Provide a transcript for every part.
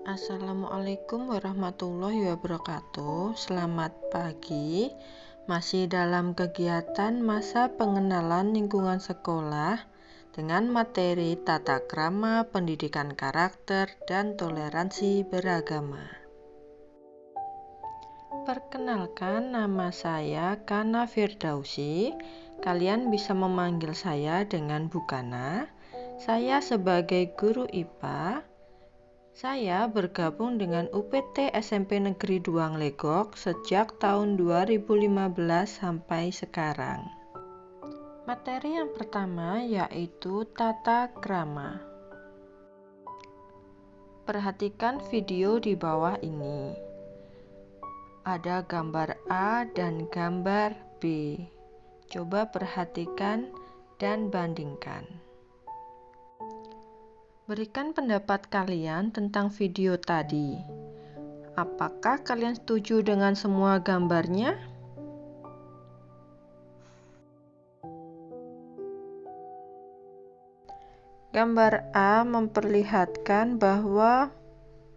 Assalamualaikum warahmatullahi wabarakatuh. Selamat pagi. Masih dalam kegiatan masa pengenalan lingkungan sekolah dengan materi tata krama, pendidikan karakter, dan toleransi beragama. Perkenalkan, nama saya Kana Firdausi. Kalian bisa memanggil saya dengan Bu Kana. Saya sebagai guru IPA. Saya bergabung dengan UPT SMP Negeri 2 Nglegok sejak tahun 2015 sampai sekarang. Materi yang pertama yaitu tata krama. Perhatikan video di bawah ini. Ada gambar A dan gambar B. Coba perhatikan dan bandingkan. Berikan pendapat kalian tentang video tadi. Apakah kalian setuju dengan semua gambarnya? Gambar A memperlihatkan bahwa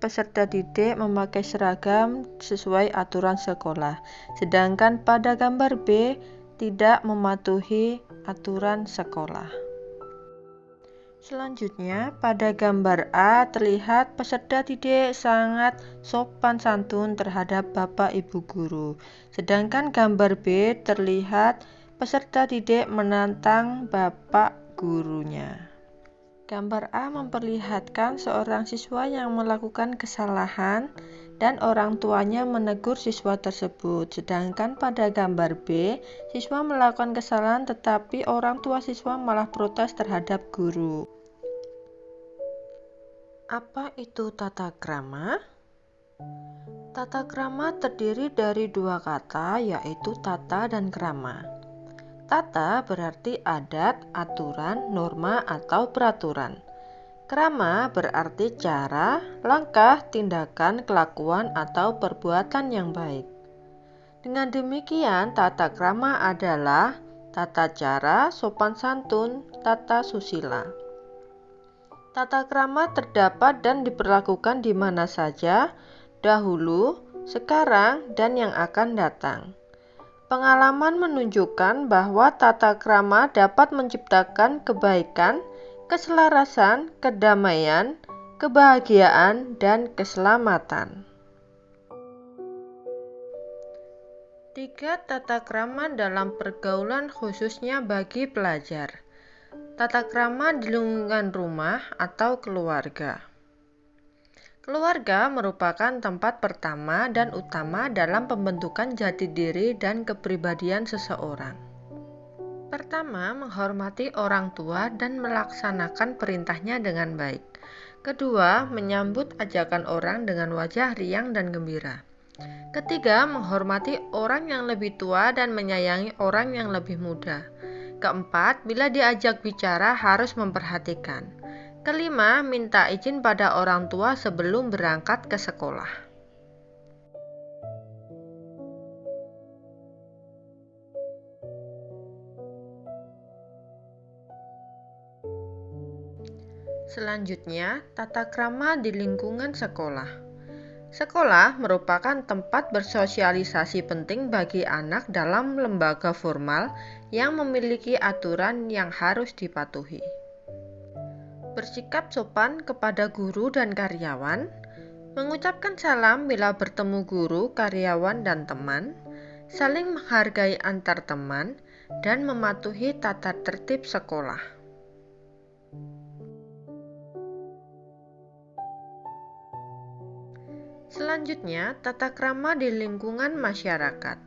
peserta didik memakai seragam sesuai aturan sekolah, sedangkan pada gambar B tidak mematuhi aturan sekolah. Selanjutnya, pada gambar A terlihat peserta didik sangat sopan santun terhadap Bapak Ibu guru. Sedangkan gambar B terlihat peserta didik menantang Bapak gurunya. Gambar A memperlihatkan seorang siswa yang melakukan kesalahan dan orang tuanya menegur siswa tersebut. Sedangkan pada gambar B, siswa melakukan kesalahan tetapi orang tua siswa malah protes terhadap guru. Apa itu tata krama? Tata krama terdiri dari dua kata, yaitu tata dan krama. Tata berarti adat, aturan, norma, atau peraturan. Krama berarti cara, langkah, tindakan, kelakuan, atau perbuatan yang baik. Dengan demikian, tata krama adalah tata cara, sopan santun, tata susila. Tata krama terdapat dan diperlakukan di mana saja, dahulu, sekarang, dan yang akan datang. Pengalaman menunjukkan bahwa tata krama dapat menciptakan kebaikan, keselarasan, kedamaian, kebahagiaan, dan keselamatan. 3. Tata krama dalam pergaulan khususnya bagi pelajar. Tata krama di lingkungan rumah atau keluarga. Keluarga merupakan tempat pertama dan utama dalam pembentukan jati diri dan kepribadian seseorang. Pertama, menghormati orang tua dan melaksanakan perintahnya dengan baik. Kedua, menyambut ajakan orang dengan wajah riang dan gembira. Ketiga, menghormati orang yang lebih tua dan menyayangi orang yang lebih muda. Keempat, bila diajak bicara harus memperhatikan. Kelima, minta izin pada orang tua sebelum berangkat ke sekolah. Selanjutnya, tata krama di lingkungan sekolah. Sekolah merupakan tempat bersosialisasi penting bagi anak dalam lembaga formal yang memiliki aturan yang harus dipatuhi. Bersikap sopan kepada guru dan karyawan, mengucapkan salam bila bertemu guru, karyawan, dan teman, saling menghargai antar teman, dan mematuhi tata tertib sekolah. Selanjutnya, tata krama di lingkungan masyarakat.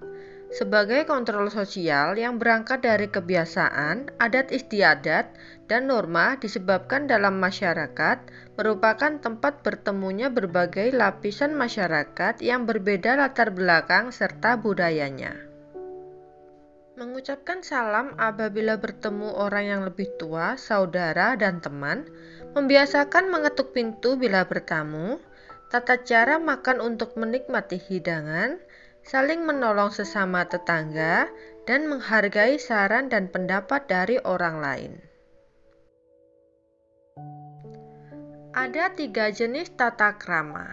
Sebagai kontrol sosial yang berangkat dari kebiasaan, adat istiadat, dan norma disebabkan dalam masyarakat merupakan tempat bertemunya berbagai lapisan masyarakat yang berbeda latar belakang serta budayanya. Mengucapkan salam apabila bertemu orang yang lebih tua, saudara, dan teman, membiasakan mengetuk pintu bila bertamu, tata cara makan untuk menikmati hidangan, saling menolong sesama tetangga, dan menghargai saran dan pendapat dari orang lain. Ada 3 jenis tata krama.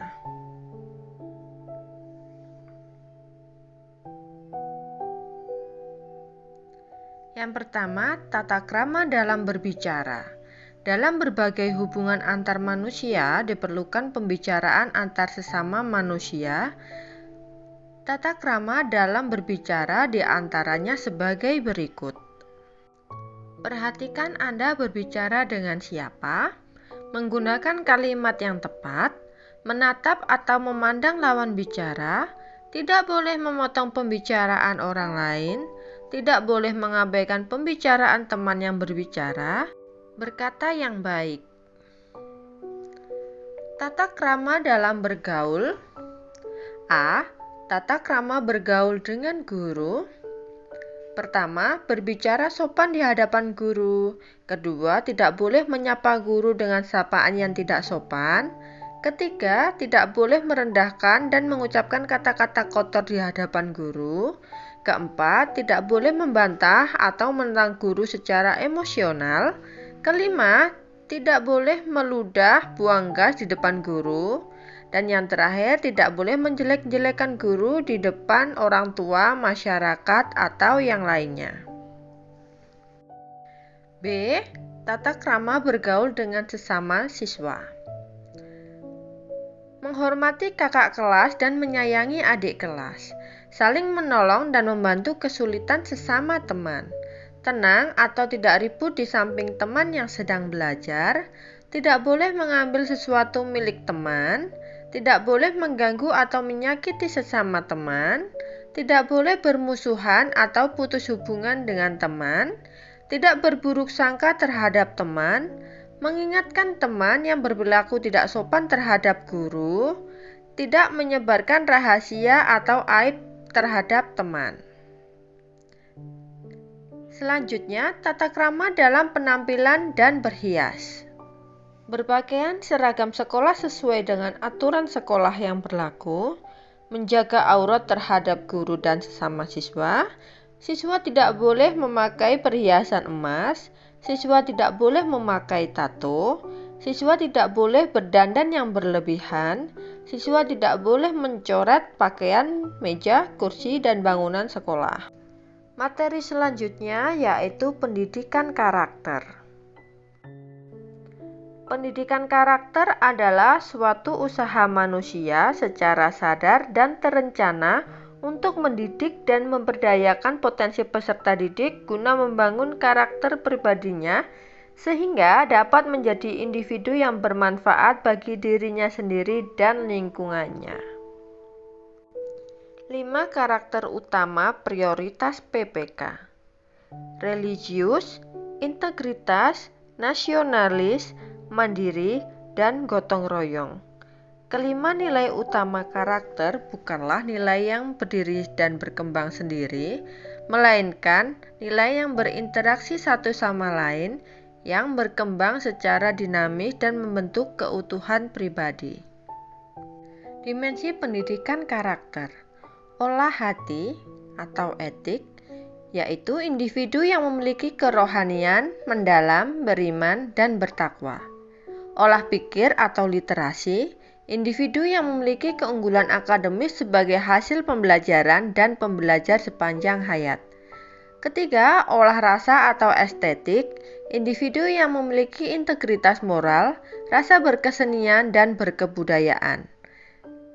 Yang pertama, tata krama dalam berbicara. Dalam berbagai hubungan antar manusia diperlukan pembicaraan antar sesama manusia. Tata krama dalam berbicara diantaranya sebagai berikut. Perhatikan Anda berbicara dengan siapa, menggunakan kalimat yang tepat, menatap atau memandang lawan bicara, tidak boleh memotong pembicaraan orang lain, tidak boleh mengabaikan pembicaraan teman yang berbicara, berkata yang baik. Tata krama dalam bergaul. A. Tata krama bergaul dengan guru. Pertama, berbicara sopan di hadapan guru. Kedua, tidak boleh menyapa guru dengan sapaan yang tidak sopan. Ketiga, tidak boleh merendahkan dan mengucapkan kata-kata kotor di hadapan guru. Keempat, tidak boleh membantah atau menentang guru secara emosional. Kelima, tidak boleh meludah, buang gas di depan guru. Dan yang terakhir, tidak boleh menjelek-jelekan guru di depan orang tua, masyarakat, atau yang lainnya. B. Tata krama bergaul dengan sesama siswa. Menghormati kakak kelas dan menyayangi adik kelas. Saling menolong dan membantu kesulitan sesama teman. Tenang atau tidak ribut di samping teman yang sedang belajar. Tidak boleh mengambil sesuatu milik teman. Tidak boleh mengganggu atau menyakiti sesama teman. Tidak boleh bermusuhan atau putus hubungan dengan teman. Tidak berburuk sangka terhadap teman. Mengingatkan teman yang berperilaku tidak sopan terhadap guru. Tidak menyebarkan rahasia atau aib terhadap teman. Selanjutnya, tata krama dalam penampilan dan berhias. Berpakaian seragam sekolah sesuai dengan aturan sekolah yang berlaku, menjaga aurat terhadap guru dan sesama siswa. Siswa tidak boleh memakai perhiasan emas, siswa tidak boleh memakai tato, siswa tidak boleh berdandan yang berlebihan, siswa tidak boleh mencoret pakaian, meja, kursi, dan bangunan sekolah. Materi selanjutnya yaitu pendidikan karakter. Pendidikan karakter adalah suatu usaha manusia secara sadar dan terencana untuk mendidik dan memberdayakan potensi peserta didik guna membangun karakter pribadinya sehingga dapat menjadi individu yang bermanfaat bagi dirinya sendiri dan lingkungannya. 5 karakter utama prioritas PPK. Religius, integritas, nasionalis, mandiri, dan gotong royong. Kelima nilai utama karakter bukanlah nilai yang berdiri dan berkembang sendiri, melainkan nilai yang berinteraksi satu sama lain, yang berkembang secara dinamis dan membentuk keutuhan pribadi. Dimensi pendidikan karakter. Olah hati atau etik, yaitu individu yang memiliki kerohanian, mendalam, beriman, dan bertakwa. Olah pikir atau literasi, individu yang memiliki keunggulan akademis sebagai hasil pembelajaran dan pembelajar sepanjang hayat. Ketiga, olah rasa atau estetik, individu yang memiliki integritas moral, rasa berkesenian, dan berkebudayaan.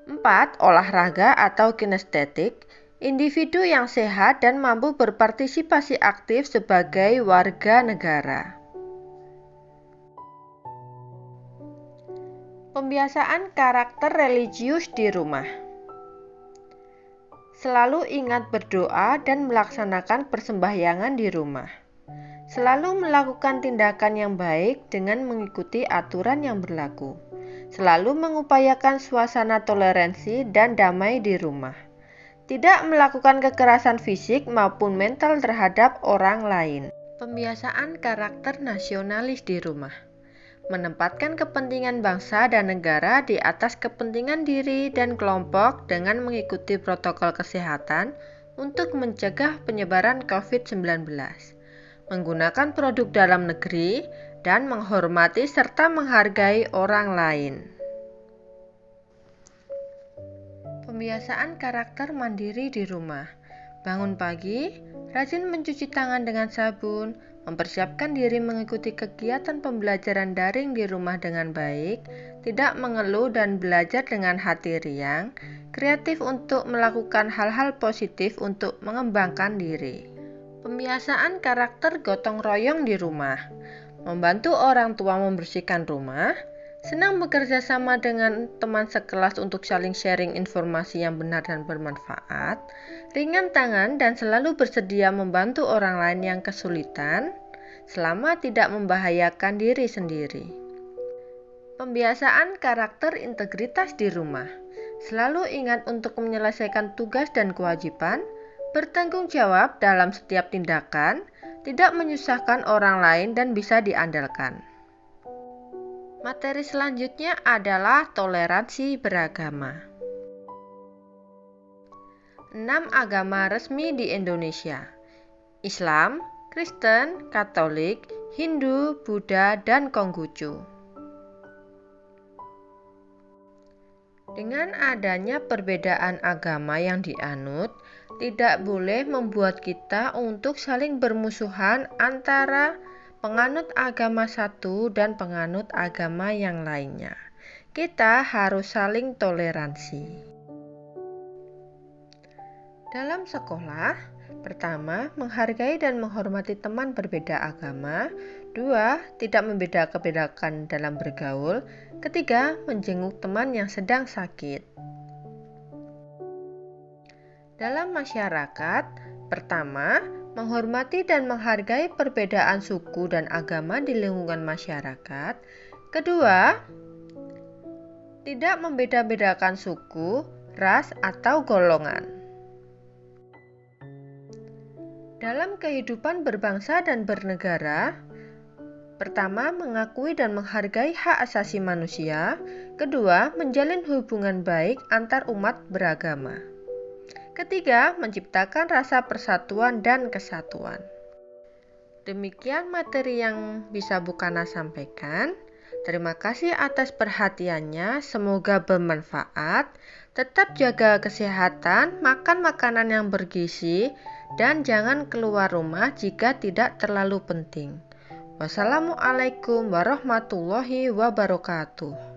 4. Olahraga atau kinestetik, individu yang sehat dan mampu berpartisipasi aktif sebagai warga negara. Pembiasaan karakter religius di rumah. Selalu ingat berdoa dan melaksanakan persembahyangan di rumah. Selalu melakukan tindakan yang baik dengan mengikuti aturan yang berlaku. Selalu mengupayakan suasana toleransi dan damai di rumah. Tidak melakukan kekerasan fisik maupun mental terhadap orang lain. Pembiasaan karakter nasionalis di rumah. Menempatkan kepentingan bangsa dan negara di atas kepentingan diri dan kelompok dengan mengikuti protokol kesehatan untuk mencegah penyebaran COVID-19. Menggunakan produk dalam negeri dan menghormati serta menghargai orang lain. Pembiasaan karakter mandiri di rumah. Bangun pagi, rajin mencuci tangan dengan sabun, mempersiapkan diri mengikuti kegiatan pembelajaran daring di rumah dengan baik, tidak mengeluh dan belajar dengan hati riang, kreatif untuk melakukan hal-hal positif untuk mengembangkan diri. Pembiasaan karakter gotong royong di rumah. Membantu orang tua membersihkan rumah, senang bekerja sama dengan teman sekelas untuk saling sharing informasi yang benar dan bermanfaat, ringan tangan dan selalu bersedia membantu orang lain yang kesulitan, selama tidak membahayakan diri sendiri. Pembiasaan karakter integritas di rumah. Selalu ingat untuk menyelesaikan tugas dan kewajiban, bertanggung jawab dalam setiap tindakan, tidak menyusahkan orang lain dan bisa diandalkan. Materi selanjutnya adalah toleransi beragama. 6 agama resmi di Indonesia: Islam, Kristen, Katolik, Hindu, Buddha, dan Konghucu. Dengan adanya perbedaan agama yang dianut, tidak boleh membuat kita untuk saling bermusuhan antara penganut agama satu dan penganut agama yang lainnya. Kita harus saling toleransi. Dalam sekolah, pertama, menghargai dan menghormati teman berbeda agama. 2, tidak membeda-bedakan dalam bergaul. 3, menjenguk teman yang sedang sakit. Dalam masyarakat, pertama, menghormati dan menghargai perbedaan suku dan agama di lingkungan masyarakat. Kedua, tidak membeda-bedakan suku, ras, atau golongan. Dalam kehidupan berbangsa dan bernegara, pertama, mengakui dan menghargai hak asasi manusia. Kedua, menjalin hubungan baik antar umat beragama. Ketiga, menciptakan rasa persatuan dan kesatuan. Demikian materi yang bisa Bu Kana sampaikan. Terima kasih atas perhatiannya, semoga bermanfaat. Tetap jaga kesehatan, makan makanan yang bergizi, dan jangan keluar rumah jika tidak terlalu penting. Wassalamualaikum warahmatullahi wabarakatuh.